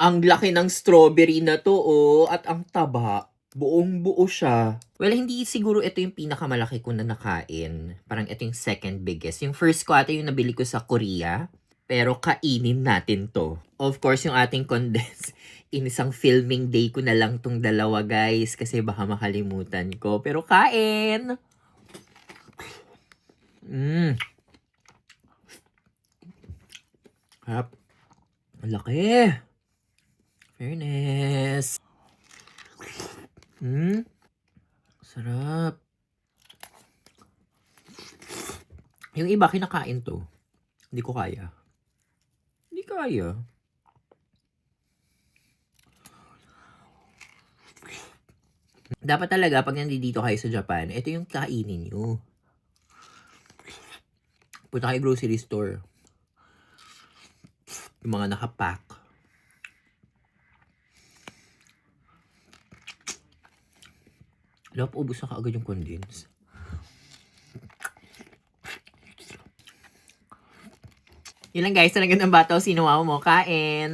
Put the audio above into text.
Ang laki ng strawberry na 'to, oh, at ang taba. Buong-buo siya. Well, hindi siguro ito yung pinakamalaki ko na nakain. Parang ito yung second biggest. Yung first ko ata yung nabili ko sa Korea. Pero kainin natin 'to. Of course, yung ating condensed. In isang filming day ko na lang 'tong dalawa, guys. Kasi baka makalimutan ko. Pero kain! Harap. Ang laki. Fairness. Sarap. Yung iba kinakain to. Hindi ko kaya. Hindi kaya. Dapat talaga pag nandito kayo sa Japan, ito yung kainin nyo. Punta kayo grocery store. Yung mga nakapack. Alam, ubos na kaagad yung condense. Yun lang guys, talagang ng bataw, sinuwa mo, kain.